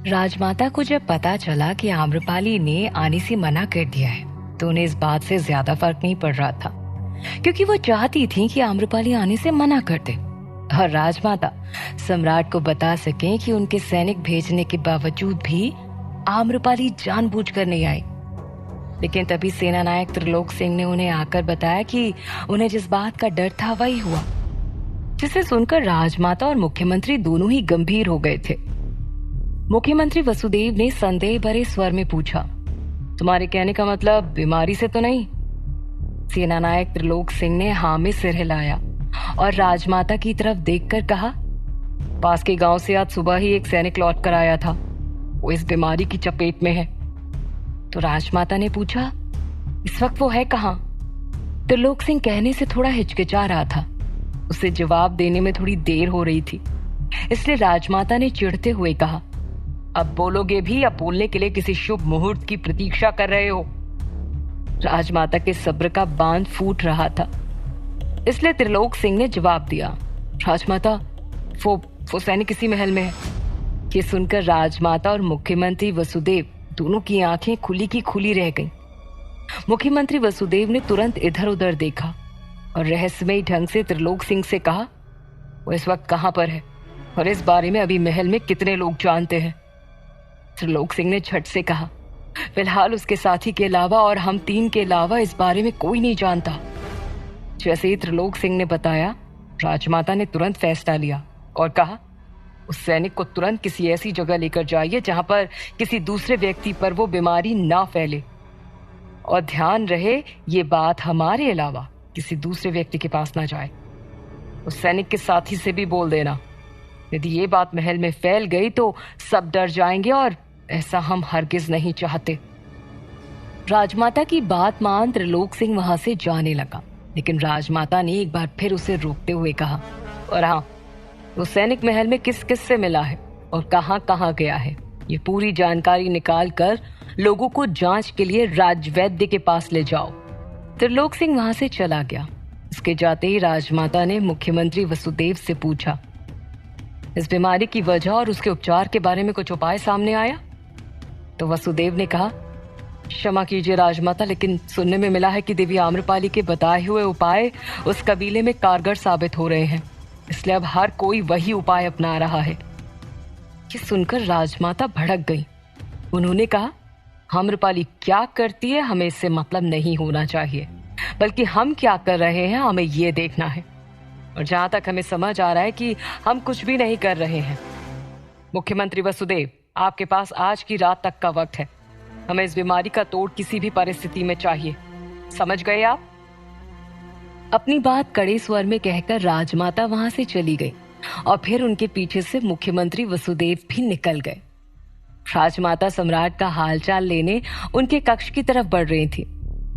राजमाता को जब पता चला कि आम्रपाली ने आने से मना कर दिया है तो उन्हें इस बात से ज्यादा फर्क नहीं पड़ रहा था, क्योंकि वो चाहती थी कि आम्रपाली आने से मना कर दे और राजमाता सम्राट को बता सकें कि उनके सैनिक भेजने के बावजूद भी आम्रपाली जानबूझकर नहीं आई। लेकिन तभी सेना नायक त्रिलोक सिंह ने उन्हें आकर बताया कि उन्हें जिस बात का डर था वही हुआ, जिसे सुनकर राजमाता और मुख्यमंत्री दोनों ही गंभीर हो गए थे। मुख्यमंत्री वसुदेव ने संदेह भरे स्वर में पूछा, तुम्हारे कहने का मतलब बीमारी से तो नहीं? सेना नायक त्रिलोक सिंह ने हाँ में सिर हिलाया और राजमाता की तरफ देखकर कहा, पास के गांव से आज सुबह ही एक सैनिक लौट कर आया था, वो इस बीमारी की चपेट में है। तो राजमाता ने पूछा, इस वक्त वो है कहाँ? त्रिलोक सिंह कहने से थोड़ा हिचकिचा रहा था, उसे जवाब देने में थोड़ी देर हो रही थी, इसलिए राजमाता ने चिढ़ते हुए कहा, अब बोलोगे भी या बोलने के लिए किसी शुभ मुहूर्त की प्रतीक्षा कर रहे हो? राजमाता के सब्र का बांध फूट रहा था, इसलिए त्रिलोक सिंह ने जवाब दिया, राजमाता वो सैनिक इसी महल में है। ये सुनकर राजमाता और मुख्यमंत्री वसुदेव दोनों की आंखें खुली की खुली रह गईं। मुख्यमंत्री वसुदेव ने तुरंत इधर उधर देखा और रहस्यमयी ढंग से त्रिलोक सिंह से कहा, वो इस वक्त कहां पर है और इस बारे में अभी महल में कितने लोग जानते हैं? त्रिलोक सिंह ने झट से कहा, फिलहाल उसके साथी के अलावा और हम तीन के अलावा इस बारे में कोई नहीं जानता। जैसे ही त्रिलोक सिंह ने बताया, राजमाता ने तुरंत फैसला लिया और कहा, उस सैनिक को तुरंत किसी ऐसी जगह लेकर जाइए जहां पर किसी दूसरे व्यक्ति पर वो बीमारी ना फैले, और ध्यान रहे ये बात हमारे अलावा किसी दूसरे व्यक्ति के पास ना जाए। उस सैनिक के साथी से भी बोल देना, यदि ये बात महल में फैल गई तो सब डर जाएंगे और ऐसा हम हरगिज नहीं चाहते। राजमाता की बात मान त्रिलोक सिंह वहां से जाने लगा, लेकिन राजमाता ने एक बार फिर उसे रोकते हुए कहा, और हाँ, वो सैनिक महल में किस किस से मिला है और कहाँ कहाँ गया है, ये पूरी जानकारी निकाल कर लोगों को जांच के लिए राजवैद्य के पास ले जाओ। त्रिलोक सिंह वहां से चला गया। इसके जाते ही राजमाता ने मुख्यमंत्री वसुदेव से पूछा, इस बीमारी की वजह और उसके उपचार के बारे में कुछ उपाय सामने आया? तो वसुदेव ने कहा, क्षमा कीजिए राजमाता, लेकिन सुनने में मिला है कि देवी आम्रपाली के बताए हुए उपाय उस कबीले में कारगर साबित हो रहे हैं, इसलिए अब हर कोई वही उपाय अपना रहा है। ये सुनकर राजमाता भड़क गई। उन्होंने कहा, आम्रपाली क्या करती है हमें इससे मतलब नहीं होना चाहिए, बल्कि हम क्या कर रहे हैं हमें ये देखना है, और जहां तक हमें समझ आ रहा है कि हम कुछ भी नहीं कर रहे हैं। मुख्यमंत्री वसुदेव, आपके पास आज की रात तक का वक्त है, हमें इस बीमारी का तोड़ किसी भी परिस्थिति में चाहिए, समझ गए आप? अपनी बात कड़े स्वर में कहकर राजमाता वहां से चली गई और फिर उनके पीछे से मुख्यमंत्री वसुदेव भी निकल गए। राजमाता सम्राट का हालचाल लेने उनके कक्ष की तरफ बढ़ रही थी,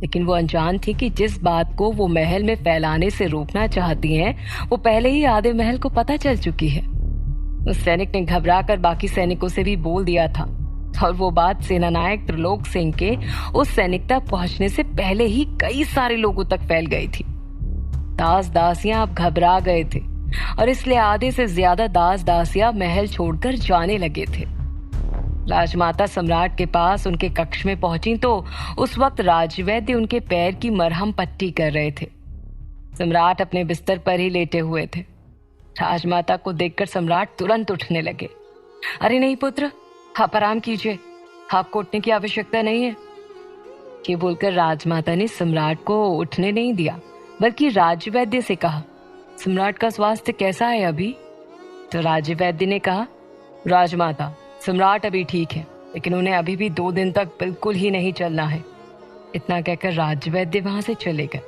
लेकिन वो अनजान थी कि जिस बात को वो महल में फैलाने से रोकना चाहती हैं, वो पहले ही आधे महल को पता चल चुकी है। उस सैनिक ने घबराकर बाकी सैनिकों से भी बोल दिया था, और वो बात सेनानायक त्रिलोक सिंह के उस सैनिक तक पहुंचने से पहले ही कई सारे लोगों तक फैल गई थी। दास दासियां अब घबरा गए थे और इसलिए आधे से ज्यादा दास दासियां महल छोड़कर जाने लगे थे। राजमाता सम्राट के पास उनके कक्ष में पहुंची तो उस वक्त राजवैद्य उनके पैर की मरहम पट्टी कर रहे थे। सम्राट अपने बिस्तर पर ही लेटे हुए थे। राजमाता को देखकर सम्राट तुरंत उठने लगे। अरे नहीं पुत्र, आप आराम कीजिए, आपको उठने की आवश्यकता नहीं है। ये बोलकर राजमाता ने सम्राट को उठने नहीं दिया, बल्कि राजवैद्य से कहा, सम्राट का स्वास्थ्य कैसा है अभी? तो राजवैद्य ने कहा, राजमाता, सम्राट अभी ठीक है, लेकिन उन्हें अभी भी 2 दिन तक बिल्कुल ही नहीं चलना है। इतना कहकर राजवैद्य वहां से चले गए।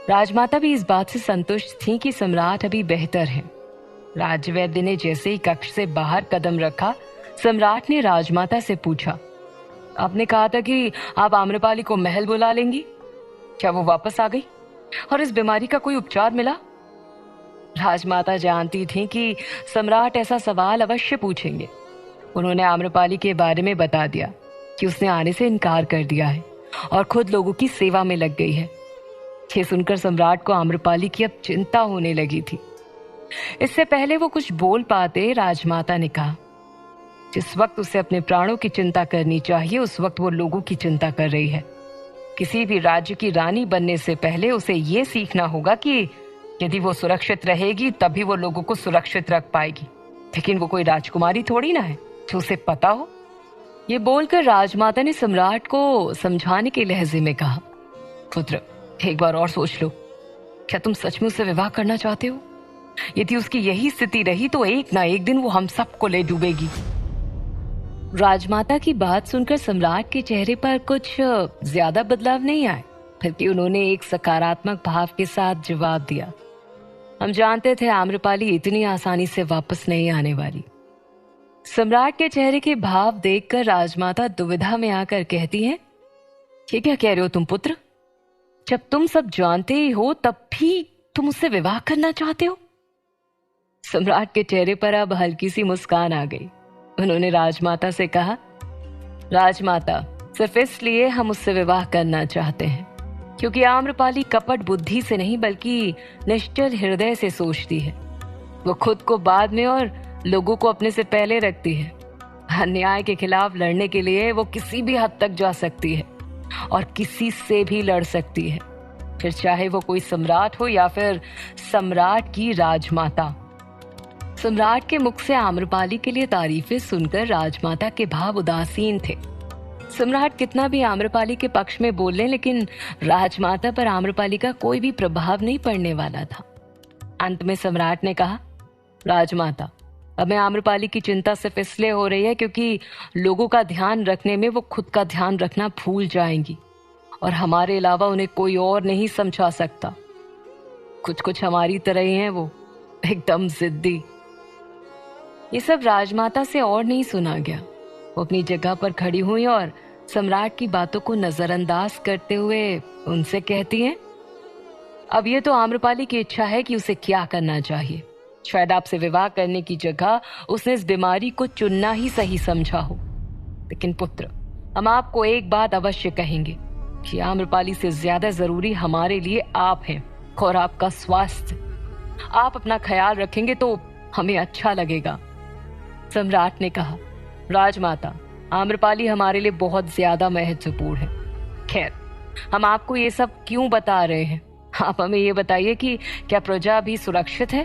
राजमाता भी इस बात से संतुष्ट थी कि सम्राट अभी बेहतर है। राजवैद्य ने जैसे ही कक्ष से बाहर कदम रखा, सम्राट ने राजमाता से पूछा, आपने कहा था कि आप आम्रपाली को महल बुला लेंगी, क्या वो वापस आ गई और इस बीमारी का कोई उपचार मिला? राजमाता जानती थी कि सम्राट ऐसा सवाल अवश्य पूछेंगे। उन्होंने आम्रपाली के बारे में बता दिया कि उसने आने से इनकार कर दिया है और खुद लोगों की सेवा में लग गई है। ये सुनकर सम्राट को आम्रपाली की अब चिंता होने लगी थी। इससे पहले वो कुछ बोल पाते, राजमाता ने कहा, जिस वक्त उसे अपने प्राणों की चिंता करनी चाहिए उस वक्त वो लोगों की चिंता कर रही है। किसी भी राज्य की रानी बनने से पहले उसे ये सीखना होगा कि यदि वो सुरक्षित रहेगी तभी वो लोगों को सुरक्षित रख पाएगी। लेकिन वो कोई राजकुमारी थोड़ी ना है जो उसे पता हो। ये बोलकर राजमाता ने सम्राट को समझाने के लहजे में कहा, पुत्र, एक बार और सोच लो। क्या तुम सच में उससे विवाह करना चाहते हो? यदि उसकी यही स्थिति रही तो एक ना एक दिन वो हम सबको ले डूबेगी। राजमाता की बात सुनकर सम्राट के चेहरे पर कुछ ज्यादा बदलाव नहीं आए, बल्कि उन्होंने एक सकारात्मक भाव के साथ जवाब दिया, हम जानते थे आम्रपाली इतनी आसानी से वापस नहीं आने वाली। सम्राट के चेहरे के भाव देखकर राजमाता दुविधा में आकर कहती हैं, ये क्या कह रहे हो तुम पुत्र? जब तुम सब जानते ही हो तब भी तुम उससे विवाह करना चाहते हो? सम्राट के चेहरे पर अब हल्की सी मुस्कान आ गई। उन्होंने राजमाता से कहा, राजमाता, सिर्फ इसलिए हम उससे विवाह करना चाहते हैं क्योंकि आम्रपाली कपट बुद्धि से नहीं बल्कि निश्चल हृदय से सोचती है। वो खुद को बाद में और लोगों को अपने से पहले रखती है। अन्याय के खिलाफ लड़ने के लिए वो किसी भी हद तक जा सकती है और किसी से भी लड़ सकती है, फिर चाहे वो कोई सम्राट हो या फिर सम्राट की राजमाता। सम्राट के मुख से आम्रपाली के लिए तारीफें सुनकर राजमाता के भाव उदासीन थे। सम्राट कितना भी आम्रपाली के पक्ष में बोल लें, लेकिन राजमाता पर आम्रपाली का कोई भी प्रभाव नहीं पड़ने वाला था। अंत में सम्राट ने कहा, राजमाता, अब मैं आम्रपाली की चिंता सिर्फ इसलिए हो रही है क्योंकि लोगों का ध्यान रखने में वो खुद का ध्यान रखना भूल जाएंगी और हमारे अलावा उन्हें कोई और नहीं समझा सकता। कुछ कुछ हमारी तरह ही हैं वो, एकदम जिद्दी। ये सब राजमाता से और नहीं सुना गया। वो अपनी जगह पर खड़ी हुई और सम्राट की बातों को नजरअंदाज करते हुए उनसे कहती हैं, अब ये तो आम्रपाली की इच्छा है कि उसे क्या करना चाहिए। शायद आपसे विवाह करने की जगह उसने इस बीमारी को चुनना ही सही समझा हो। लेकिन पुत्र, हम आपको एक बात अवश्य कहेंगे कि आम्रपाली से ज्यादा जरूरी हमारे लिए आप हैं और आपका स्वास्थ्य। आप अपना ख्याल रखेंगे तो हमें अच्छा लगेगा। सम्राट ने कहा, राजमाता, आम्रपाली हमारे लिए बहुत ज्यादा महत्वपूर्ण है। खैर, हम आपको ये सब क्यों बता रहे हैं? आप हमें ये बताइए कि क्या प्रजा भी सुरक्षित है?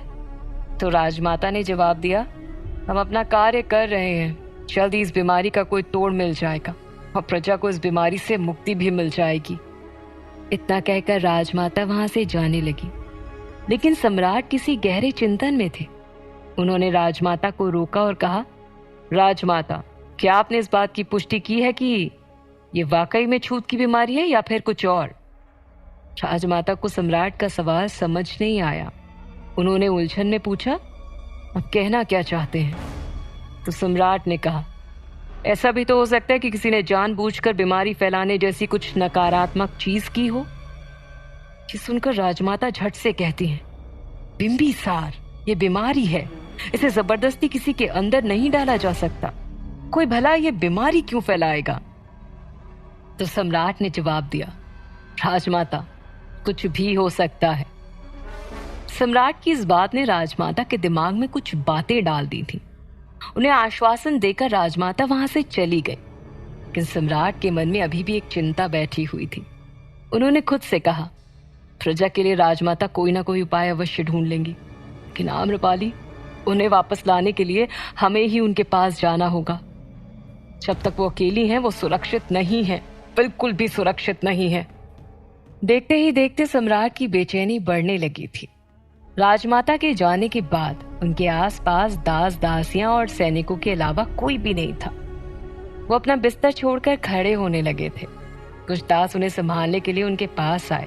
तो राजमाता ने जवाब दिया, हम अपना कार्य कर रहे हैं। जल्द ही इस बीमारी का कोई तोड़ मिल जाएगा और प्रजा को इस बीमारी से मुक्ति भी मिल जाएगी। इतना कहकर राजमाता वहां से जाने लगी, लेकिन सम्राट किसी गहरे चिंतन में थे। उन्होंने राजमाता को रोका और कहा, राजमाता, क्या आपने इस बात की पुष्टि की है कि ये वाकई में छूत की बीमारी है या फिर कुछ और? राजमाता को सम्राट का सवाल समझ नहीं आया। उन्होंने उलझन में पूछा, अब कहना क्या चाहते हैं? तो सम्राट ने कहा, ऐसा भी तो हो सकता है कि किसी ने जानबूझकर बीमारी फैलाने जैसी कुछ नकारात्मक चीज की हो। ये सुनकर राजमाता झट से कहती हैं, बिंबिसार, ये बीमारी है, इसे जबरदस्ती किसी के अंदर नहीं डाला जा सकता। कोई भला ये बीमारी क्यों फैलाएगा? तो सम्राट ने जवाब दिया, राजमाता, कुछ भी हो सकता है। सम्राट की इस बात ने राजमाता के दिमाग में कुछ बातें डाल दी थी। उन्हें आश्वासन देकर राजमाता वहां से चली गई, लेकिन सम्राट के मन में अभी भी एक चिंता बैठी हुई थी। उन्होंने खुद से कहा, प्रजा के लिए राजमाता कोई ना कोई उपाय अवश्य ढूंढ लेंगी, लेकिन आम्रपाली, उन्हें वापस लाने के लिए हमें ही उनके पास जाना होगा। जब तक वो अकेली हैं वो सुरक्षित नहीं है, बिल्कुल भी सुरक्षित नहीं है। देखते ही देखते सम्राट की बेचैनी बढ़ने लगी थी। राजमाता के जाने के बाद उनके आसपास दास दासियां और सैनिकों के अलावा कोई भी नहीं था। वो अपना बिस्तर छोड़कर खड़े होने लगे थे। कुछ दास उन्हें संभालने के लिए उनके पास आए,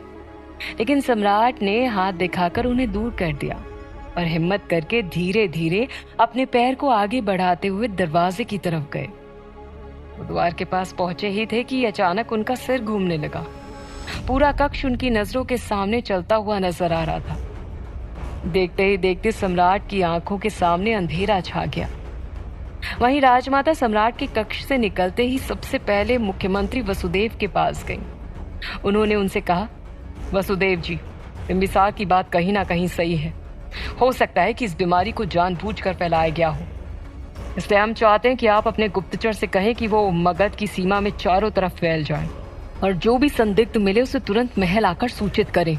लेकिन सम्राट ने हाथ दिखाकर उन्हें दूर कर दिया और हिम्मत करके धीरे धीरे अपने पैर को आगे बढ़ाते हुए दरवाजे की तरफ गए। वो द्वार के पास पहुंचे ही थे कि अचानक उनका सिर घूमने लगा। पूरा कक्ष उनकी नजरों के सामने चलता हुआ नजर आ रहा था। देखते ही देखते सम्राट की आंखों के सामने अंधेरा छा गया। वहीं राजमाता सम्राट के कक्ष से निकलते ही सबसे पहले मुख्यमंत्री वसुदेव के पास गईं। उन्होंने उनसे कहा, वसुदेव जी, बिंबिसार की बात कहीं ना कहीं सही है। हो सकता है कि इस बीमारी को जानबूझकर फैलाया गया हो। इसलिए हम चाहते हैं कि आप अपने गुप्तचर से कहें कि वो मगध की सीमा में चारों तरफ फैल जाए और जो भी संदिग्ध मिले उसे तुरंत महल आकर सूचित करें।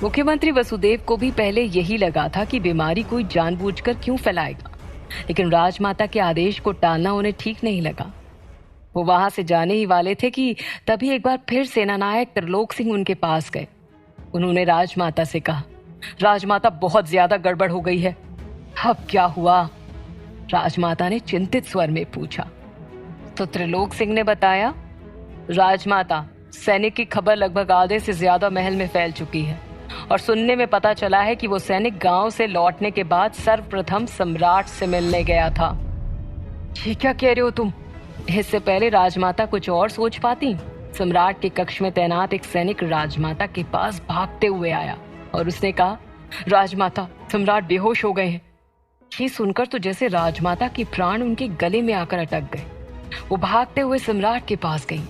मुख्यमंत्री वसुदेव को भी पहले यही लगा था कि बीमारी कोई जानबूझकर क्यों फैलाएगा, लेकिन राजमाता के आदेश को टालना उन्हें ठीक नहीं लगा। वो वहां से जाने ही वाले थे कि तभी एक बार फिर सेनानायक त्रिलोक सिंह उनके पास गए। उन्होंने राजमाता से कहा, राजमाता बहुत ज्यादा गड़बड़ हो गई है। अब क्या हुआ? राजमाता ने चिंतित स्वर में पूछा। तो त्रिलोक सिंह ने बताया, राजमाता, सैनिक की खबर लगभग आधे से ज्यादा महल में फैल चुकी है और सुनने में पता चला है कि वो सैनिक गांव से लौटने के बाद सर्वप्रथम सम्राट से मिलने गया था। ये क्या कह रहे हो तुम? इससे पहले राजमाता कुछ और सोच पाती। सम्राट के कक्ष में तैनात एक सैनिक राजमाता के पास भागते हुए आया और उसने कहा, राजमाता, सम्राट बेहोश हो गए हैं। ये सुनकर तो जैसे राजमाता के प्राण उनके गले में आकर अटक गए। वो भागते हुए सम्राट के पास गई।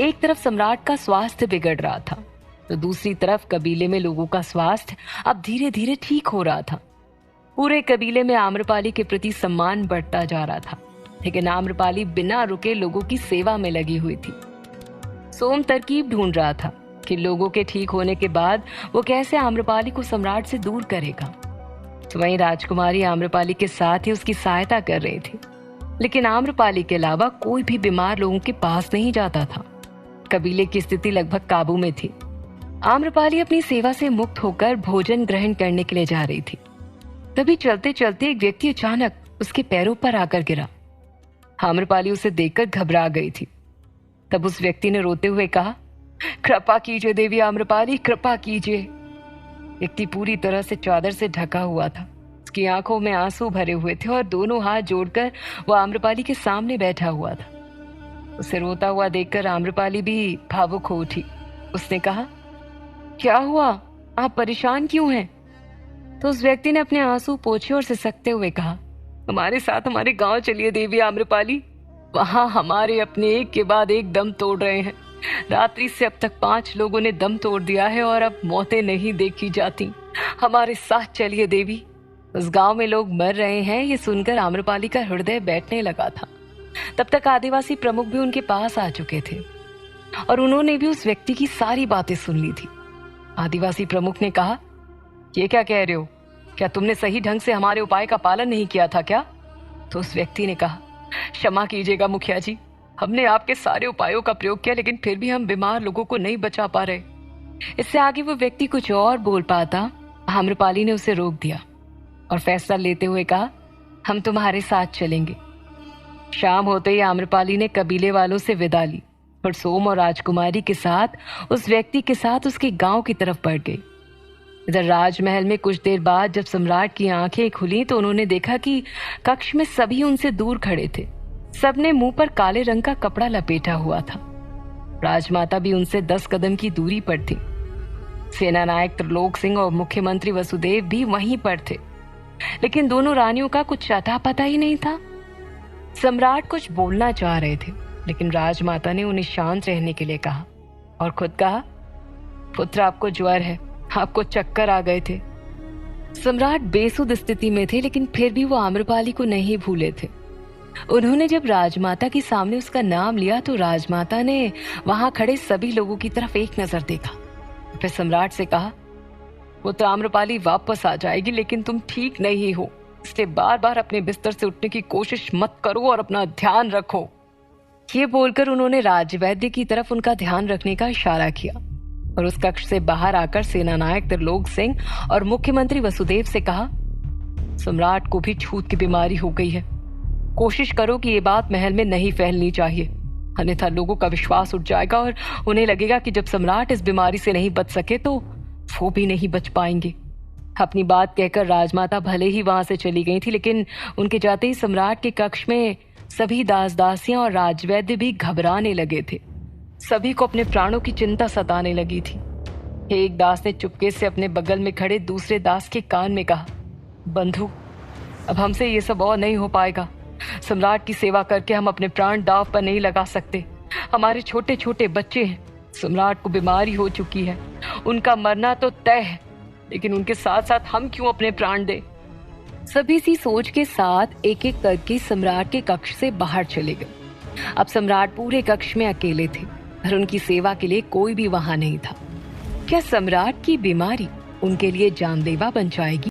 एक तरफ सम्राट का स्वास्थ्य बिगड़ रहा था तो दूसरी तरफ कबीले में लोगों का स्वास्थ्य अब धीरे धीरे ठीक हो रहा था। पूरे कबीले में आम्रपाली के प्रति सम्मान बढ़ता जा रहा था, लेकिन आम्रपाली बिना रुके लोगों की सेवा में लगी हुई थी। सोम तरकीब ढूंढ रहा था कि लोगों के ठीक होने के बाद वो कैसे आम्रपाली को सम्राट से दूर करेगा। तो वहीं राजकुमारी आम्रपाली के साथ ही उसकी सहायता कर रही थी, लेकिन आम्रपाली के अलावा कोई भी बीमार लोगों के पास नहीं जाता था। कबीले की स्थिति लगभग काबू में थी। आम्रपाली अपनी सेवा से मुक्त होकर भोजन ग्रहण करने के लिए जा रही थी। तभी चलते चलते एक व्यक्ति अचानक उसके पैरों पर आकर गिरा। आम्रपाली उसे देखकर घबरा गई थी। तब उस व्यक्ति ने रोते हुए कहा, कृपा कीजिए देवी आम्रपाली, कृपा कीजिए। व्यक्ति पूरी तरह से चादर से ढका हुआ था। उसकी आंखों में आंसू भरे हुए थे और दोनों हाथ जोड़कर वो आम्रपाली के सामने बैठा हुआ था। उसे रोता हुआ देखकर आम्रपाली भी भावुक हो उठी। उसने कहा, क्या हुआ? आप परेशान क्यों हैं? तो उस व्यक्ति ने अपने आंसू पोंछे और सिसकते हुए कहा, हमारे साथ हमारे गांव चलिए देवी आम्रपाली। वहां हमारे अपने एक के बाद एक दम तोड़ रहे हैं। रात्रि से अब तक 5 लोगों ने दम तोड़ दिया है और अब मौतें नहीं देखी जाती। हमारे साथ चलिए देवी। उस गांव में लोग मर रहे हैं, ये सुनकर आम्रपाली का हृदय बैठने लगा था। तब तक आदिवासी प्रमुख भी उनके पास आ चुके थे और उन्होंने भी उस व्यक्ति की सारी बातें सुन ली थी। आदिवासी प्रमुख ने कहा, ये क्या कह रहे हो? क्या तुमने सही ढंग से हमारे उपाय का पालन नहीं किया था क्या? तो उस व्यक्ति ने कहा, क्षमा कीजिएगा मुखिया जी, हमने आपके सारे उपायों का प्रयोग किया लेकिन फिर भी हम बीमार लोगों को नहीं बचा पा रहे। इससे आगे वो व्यक्ति कुछ और बोल पाता, आम्रपाली ने उसे रोक दिया और फैसला लेते हुए कहा, हम तुम्हारे साथ चलेंगे। शाम होते ही आम्रपाली ने कबीले वालों से विदा ली और सोम और राजकुमारी के साथ उस व्यक्ति के साथ उसके गांव की तरफ बढ़ गई। इधर राजमहल में कुछ देर बाद जब सम्राट की आंखें खुली तो उन्होंने देखा कि कक्ष में सभी उनसे दूर खड़े थे। सबने मुंह पर काले रंग का कपड़ा लपेटा हुआ था। राजमाता भी उनसे 10 कदम की दूरी पर थी। सेनानायक त्रिलोक सिंह और मुख्यमंत्री वसुदेव भी वहीं पर थे, लेकिन दोनों रानियों का कुछ अता पता ही नहीं था। सम्राट कुछ बोलना चाह रहे थे, लेकिन राजमाता ने उन्हें शांत रहने के लिए कहा और खुद कहा, पुत्र, आपको ज्वर है, आपको चक्कर आ गए थे। सम्राट बेसुध स्थिति में थे, लेकिन फिर भी वो आम्रपाली को नहीं भूले थे। उन्होंने जब राजमाता के सामने उसका नाम लिया तो राजमाता ने वहां खड़े सभी लोगों की तरफ एक नजर देखा। फिर सम्राट से कहा, पुत्र, आम्रपाली वापस आ जाएगी, लेकिन तुम ठीक नहीं हो, इसलिए बार बार अपने बिस्तर से उठने की कोशिश मत करो और अपना ध्यान रखो। ये बोलकर उन्होंने राजवैद्य की तरफ उनका ध्यान रखने का इशारा किया और उस कक्ष से बाहर आकर सेनानायक त्रिलोक सिंह और मुख्यमंत्री वसुदेव से कहा, सम्राट को भी छूत की बीमारी हो गई है। कोशिश करो कि ये बात महल में नहीं फैलनी चाहिए, अन्यथा लोगों का विश्वास उठ जाएगा और उन्हें लगेगा कि जब सम्राट इस बीमारी से नहीं बच सके तो वो भी नहीं बच पाएंगे। अपनी बात कहकर राजमाता भले ही वहां से चली गई थी, लेकिन उनके जाते ही सम्राट के कक्ष में सभी दास दासियां और राजवैद्य भी घबराने लगे थे। सभी को अपने प्राणों की चिंता सताने लगी थी। एक दास ने चुपके से अपने बगल में खड़े दूसरे दास के कान में कहा, बंधु, अब हमसे ये सब और नहीं हो पाएगा। सम्राट की सेवा करके हम अपने प्राण दांव पर नहीं लगा सकते। हमारे छोटे छोटे बच्चे हैं, सम्राट को बीमारी हो चुकी है, उनका मरना तो तय है, लेकिन उनके साथ साथ हम क्यों अपने प्राण दें? सभी सी सोच के साथ एक एक करके सम्राट के कक्ष से बाहर चले गए। अब सम्राट पूरे कक्ष में अकेले थे और उनकी सेवा के लिए कोई भी वहां नहीं था। क्या सम्राट की बीमारी उनके लिए जानलेवा बन जाएगी?